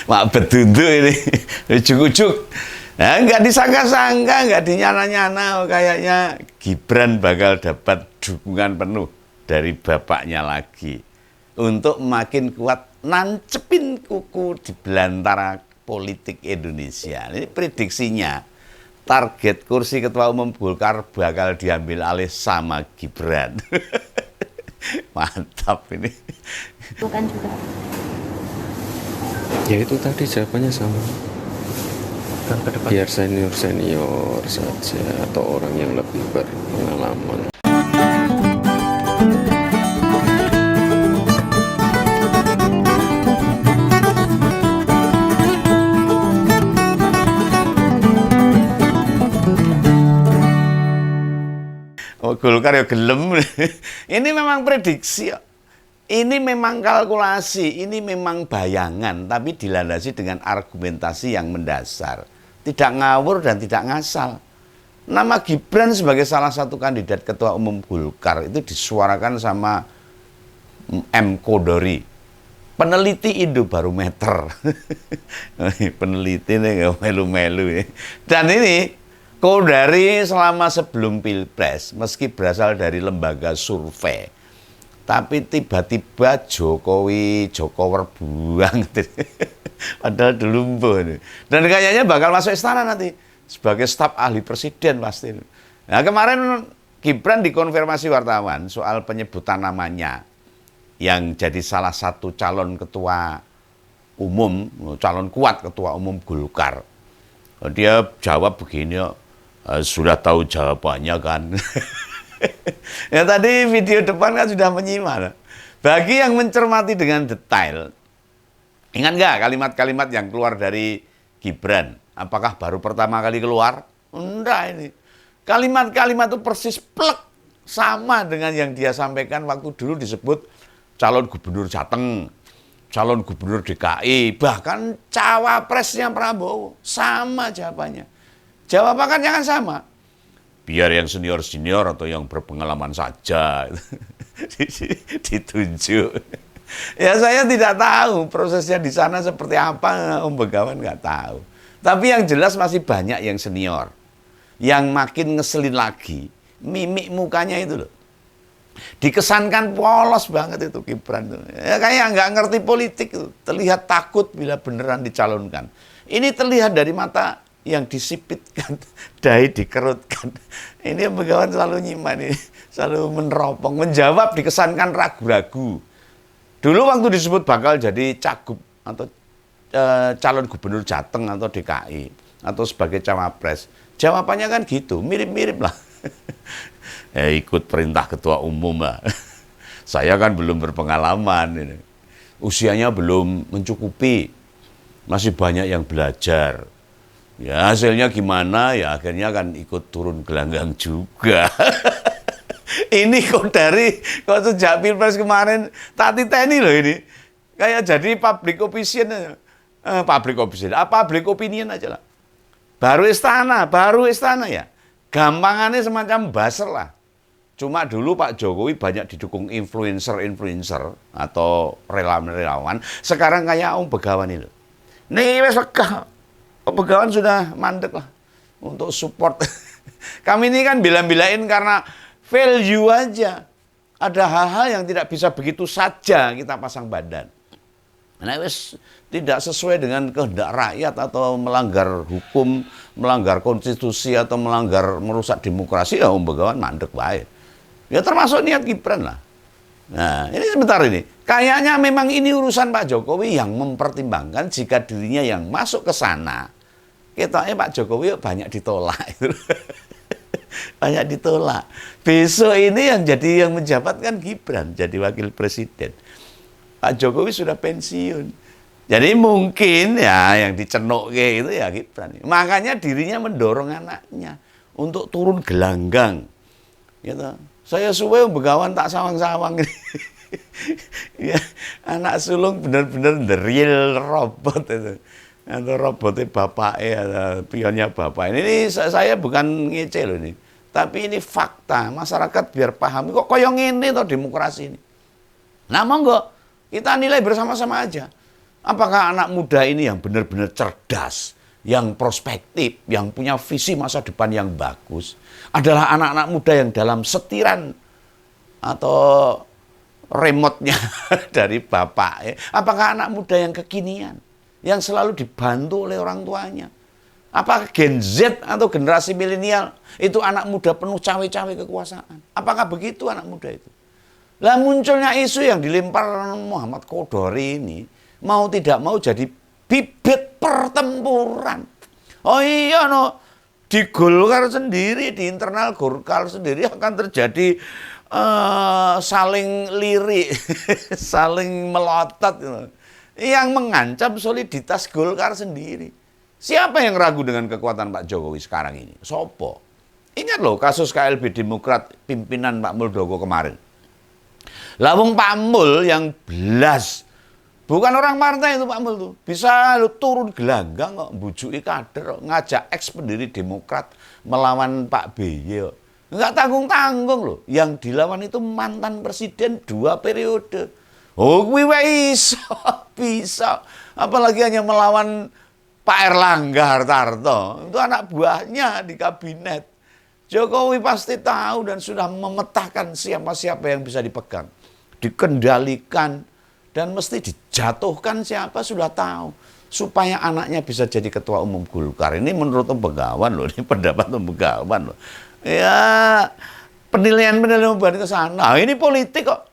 Mak betundu ini, ujuk-ujuk. Nah, nggak disangka-sangka, nggak dinyana-nyana, kayaknya Gibran bakal dapat dukungan penuh dari bapaknya lagi untuk makin kuat nancepin kuku di belantara politik Indonesia. Ini prediksinya, target kursi ketua umum Golkar bakal diambil alih sama Gibran. Mantap ini. Bukan juga. Ya itu tadi jawabannya sama. Biar senior-senior saja atau orang yang lebih berpengalaman. Oh, Golkar ya gelem. Ini memang prediksi. Ini memang kalkulasi, ini memang bayangan, tapi dilandasi dengan argumentasi yang mendasar. Tidak ngawur dan tidak ngasal. Nama Gibran sebagai salah satu kandidat ketua umum Golkar itu disuarakan sama M. Kodori, peneliti Indobarometer. Peneliti nih gak melu-melu ya. Dan ini Kodari selama sebelum Pilpres, meski berasal dari lembaga survei, tapi tiba-tiba Jokowi buang. Padahal dulu nih. Dan kayaknya bakal masuk istana nanti sebagai staf ahli presiden pasti. Nah, kemarin Gibran dikonfirmasi wartawan soal penyebutan namanya yang jadi salah satu calon ketua umum, calon kuat ketua umum Golkar. Dia jawab begini, sudah tahu jawabannya kan. Ya tadi video depan kan sudah menyimak. Bagi yang mencermati dengan detail, ingat nggak kalimat-kalimat yang keluar dari Gibran? Apakah baru pertama kali keluar? Enggak ini. Kalimat-kalimat itu persis plek sama dengan yang dia sampaikan waktu dulu disebut calon gubernur Jateng, calon gubernur DKI, bahkan cawapresnya Prabowo. Sama jawabannya. Jawabannya kan sama. Biar yang senior-senior atau yang berpengalaman saja ditunjuk. Ya saya tidak tahu prosesnya di sana seperti apa, Om Begawan nggak tahu. Tapi yang jelas masih banyak yang senior, yang makin ngeselin lagi, mimik mukanya itu loh. Dikesankan polos banget itu Gibran. Ya, kayak nggak ngerti politik itu, terlihat takut bila beneran dicalonkan. Ini terlihat dari mata yang disipitkan, dahi dikerutkan. Ini Om Begawan selalu nyimak nih, selalu meneropong, menjawab dikesankan ragu-ragu. Dulu waktu disebut bakal jadi cagup atau calon gubernur Jateng atau DKI atau sebagai cawapres, jawabannya kan gitu, mirip-mirip lah. Ikut perintah ketua umum lah. Saya kan belum berpengalaman, ini. Usianya belum mencukupi, masih banyak yang belajar. Ya hasilnya gimana ya akhirnya kan ikut turun gelanggang juga. Ini kok sejak Pilpres kemarin tak titeni loh ini. Kayak jadi public opinion public opinion aja lah. Baru istana ya. Gampangannya semacam buzzer lah. Cuma dulu Pak Jokowi banyak didukung influencer atau relawan. Sekarang kayak Om Begawan itu. Nih wes lega. Om Begawan sudah mandek lah untuk support. Kami ini kan bila-bilain karena value aja. Ada hal-hal yang tidak bisa begitu saja kita pasang badan. Nah, wes tidak sesuai dengan kehendak rakyat atau melanggar hukum, melanggar konstitusi atau merusak demokrasi, ya Om Begawan mandek baik. Ya termasuk niat Gibran lah. Nah, ini sebentar ini. Kayaknya memang ini urusan Pak Jokowi yang mempertimbangkan jika dirinya yang masuk ke sana. Ketoknya Pak Jokowi banyak ditolak. Banyak ditolak. Besok ini yang menjabat kan Gibran jadi wakil presiden. Pak Jokowi sudah pensiun. Jadi mungkin ya yang dicenuk itu ya Gibran. Makanya dirinya mendorong anaknya untuk turun gelanggang. Gitu. Saya suwe Begawan tak sawang-sawang. Ya, anak sulung benar-benar the real robot itu. Atau robotnya bapaknya, atau pionnya bapak. Ini saya bukan ngece loh ini. Tapi ini fakta, masyarakat biar paham. Kok koyong ini toh demokrasi ini. Nah monggo, kita nilai bersama-sama aja. Apakah anak muda ini yang benar-benar cerdas, yang prospektif, yang punya visi masa depan yang bagus, adalah anak-anak muda yang dalam setiran atau remote-nya dari bapak? Apakah anak muda yang kekinian, yang selalu dibantu oleh orang tuanya? Apakah Gen Z atau generasi milenial itu anak muda penuh cawe-cawe kekuasaan? Apakah begitu anak muda itu? Lah munculnya isu yang dilempar Muhammad Qodori ini, mau tidak mau jadi bibit pertempuran. Oh iya no, di Golkar sendiri, di internal Golkar sendiri akan terjadi saling lirik, saling melotot, yang mengancam soliditas Golkar sendiri. Siapa yang ragu dengan kekuatan Pak Jokowi sekarang ini? Sopo? Ingat loh kasus KLB Demokrat pimpinan Pak Muldoko kemarin. Lawung Pak Mul yang belas, bukan orang partai itu Pak Mul tuh, bisa turun gelanggang kok, bujuki kader, ngajak ex pendiri Demokrat melawan Pak BY. Enggak tanggung-tanggung loh. Yang dilawan itu mantan presiden 2 periode. Oh, kuwi bisa. Apalagi hanya melawan Pak Erlangga Hartarto. Itu anak buahnya di kabinet. Jokowi pasti tahu dan sudah memetakan siapa-siapa yang bisa dipegang, dikendalikan, dan mesti dijatuhkan siapa sudah tahu. Supaya anaknya bisa jadi ketua umum Golkar. Ini menurut Om Begawan loh, ini pendapat Om Begawan loh. Ya, penilaian-penilaian ke sana. Nah, ini politik kok.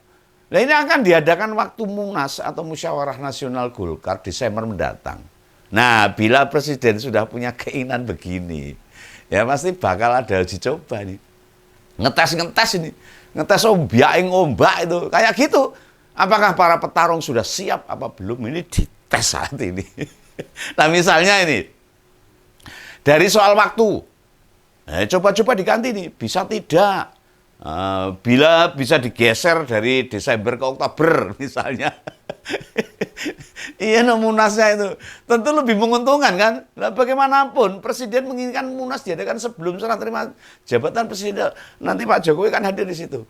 Nah, ini akan diadakan waktu Munas atau Musyawarah Nasional Golkar Desember mendatang. Nah, bila presiden sudah punya keinginan begini, ya pasti bakal ada uji coba nih. Ngetes ini. Ngetes ombak itu. Kayak gitu. Apakah para petarung sudah siap apa belum? Ini dites saat ini. Nah, misalnya ini. Dari soal waktu. Coba-coba diganti nih. Bisa tidak? Bila bisa digeser dari Desember ke Oktober misalnya. Iya, Munasnya itu tentu lebih menguntungkan kan. Nah, bagaimanapun presiden menginginkan Munas diadakan sebelum serah terima jabatan presiden. Nanti Pak Jokowi kan hadir di situ.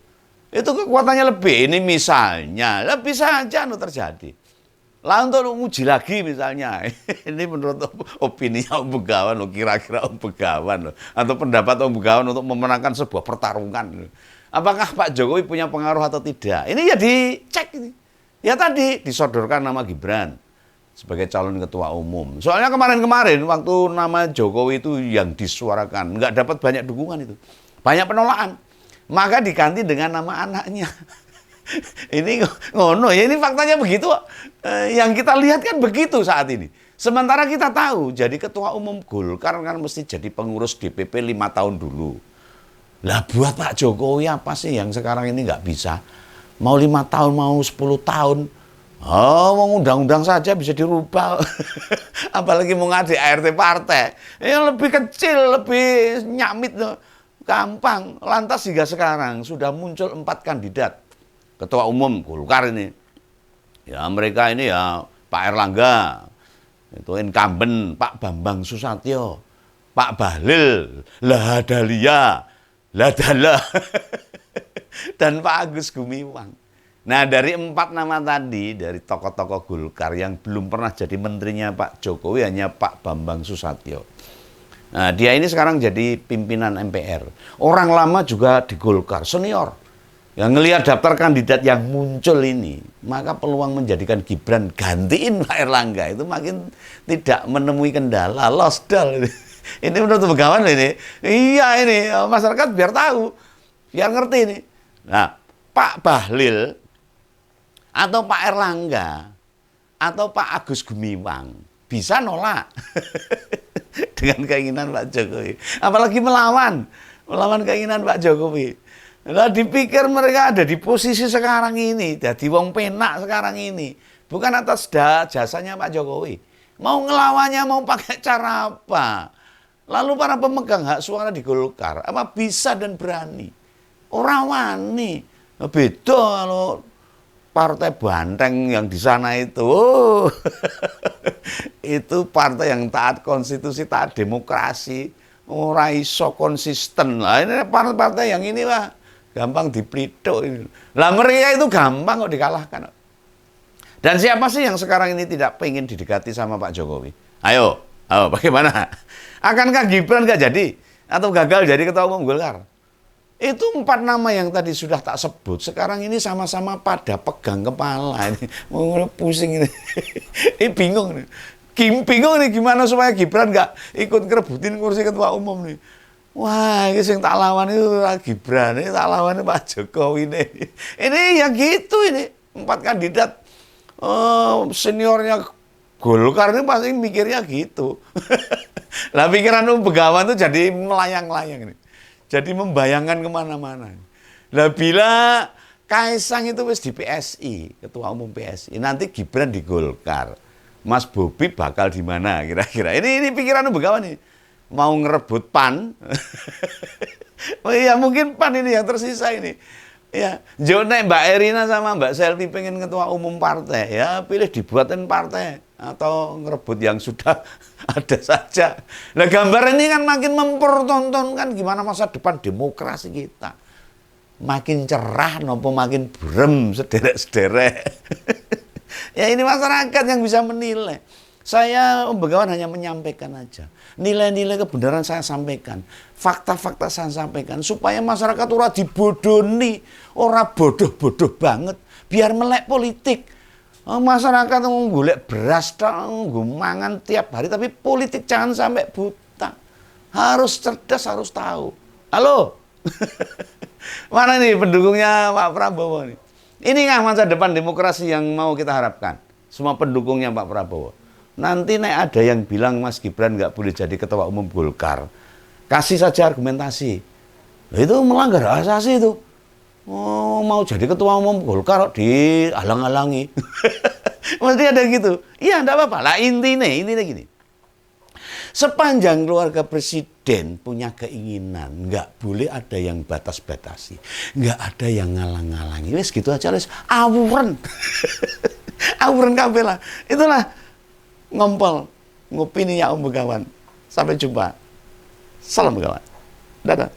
Itu kekuatannya lebih. Ini misalnya, lebih saja terjadi. Lah untuk uji lagi misalnya, ini menurut opini Om Begawan loh, kira-kira Om Begawan loh, atau pendapat Om Begawan untuk memenangkan sebuah pertarungan. Apakah Pak Jokowi punya pengaruh atau tidak? Ini ya dicek ini. Ya tadi disodorkan nama Gibran sebagai calon ketua umum. Soalnya kemarin-kemarin waktu nama Jokowi itu yang disuarakan, nggak dapat banyak dukungan itu. Banyak penolakan. Maka diganti dengan nama anaknya. Ini ngono ya, ini faktanya begitu. Yang kita lihat kan begitu saat ini. Sementara kita tahu jadi ketua umum Golkar kan mesti jadi pengurus DPP 5 tahun dulu. Lah buat Pak Jokowi apa sih yang sekarang ini nggak bisa? Mau 5 tahun, mau 10 tahun. Oh, undang-undang saja bisa dirubah. Apalagi mau ngadi ART partai. Yang lebih kecil, lebih nyamit. Gampang. Lantas hingga sekarang sudah muncul 4 kandidat ketua umum Golkar ini. Ya mereka ini ya Pak Erlangga, itu incumbent, Pak Bambang Susatyo, Pak Bahlil, Lahadalia, Ladala, dan Pak Agus Gumiwang. Nah dari 4 nama tadi, dari tokoh-tokoh Golkar yang belum pernah jadi menterinya Pak Jokowi hanya Pak Bambang Susatyo. Nah dia ini sekarang jadi pimpinan MPR. Orang lama juga di Golkar, senior. Yang ngelihat daftar kandidat yang muncul ini, maka peluang menjadikan Gibran gantiin Pak Erlangga itu makin tidak menemui kendala. Lost doll. Ini menurut Begawan ini. Iya ini, masyarakat biar tahu, biar ngerti ini. Nah, Pak Bahlil atau Pak Erlangga atau Pak Agus Gumiwang bisa nolak dengan keinginan Pak Jokowi. Apalagi melawan keinginan Pak Jokowi. Lah dipikir mereka ada di posisi sekarang ini, jadi wong penak sekarang ini. Bukan atas jasanya Pak Jokowi. Mau ngelawannya mau pakai cara apa? Lalu para pemegang hak suara di Golkar, apa bisa dan berani? Orang wani. Beda kalau partai Banteng yang di sana itu. Itu partai yang taat konstitusi, taat demokrasi. Ora iso konsisten. Lah ini partai yang ini lah. Gampang diplitok ini. Lah mereka itu gampang kok dikalahkan. Dan siapa sih yang sekarang ini tidak pengen didekati sama Pak Jokowi? Ayo, bagaimana? Akankah Gibran nggak jadi? Atau gagal jadi ketua umum Golkar? Itu 4 nama yang tadi sudah tak sebut. Sekarang ini sama-sama pada pegang kepala. Ini mau pusing ini. Ini bingung nih. Bingung nih gimana supaya Gibran nggak ikut ngerebutin kursi ketua umum nih. Wah, ini yang tak lawan itu Gibran, ini tak lawan Pak Jokowi ini. Ini ya gitu ini. 4 kandidat seniornya Golkar ini pasti mikirnya gitu. Lah pikiran Begawan itu jadi melayang-layang ini. Jadi membayangkan kemana-mana. Lah bila Kaisang itu wis di PSI, ketua umum PSI, nanti Gibran di Golkar, Mas Bobi bakal di mana kira-kira? Ini pikiran Begawan nih. Mau ngerebut PAN. Oh iya, mungkin PAN ini yang tersisa ini. Ya, nek Mbak Erina sama Mbak Selvi pengen ketua umum partai, ya pilih dibuatin partai atau ngerebut yang sudah ada saja. Nah, gambar ini kan makin mempertontonkan gimana masa depan demokrasi kita. Makin cerah nopo makin burem sederek-sederek. Ya ini masyarakat yang bisa menilai. Saya Begawan hanya menyampaikan aja. Nilai-nilai kebenaran saya sampaikan. Fakta-fakta saya sampaikan. Supaya masyarakat ora dibodoni. Ora bodoh-bodoh banget. Biar melek politik. Masyarakat golek beras, mangan tiap hari. Tapi politik jangan sampai buta. Harus cerdas, harus tahu. Halo? Mana nih pendukungnya Pak Prabowo nih? Ini nggak masa depan demokrasi yang mau kita harapkan? Semua pendukungnya Pak Prabowo. Nanti ada yang bilang Mas Gibran nggak boleh jadi ketua umum Golkar. Kasih saja argumentasi. Itu melanggar asasi itu. Oh, mau jadi ketua umum Golkar dihalang-halangi. Mesti ada gitu. Iya, enggak apa-apa. Lah intinya gini. Sepanjang keluarga presiden punya keinginan, nggak boleh ada yang batas-batasi. Nggak ada yang ngalang-ngalangi. Wes gitu aja, wes awuren. Awuren kabeh lah. Itulah ngompol ngopini ya Om Begawan. Sampai jumpa. Salam Begawan. Dadah.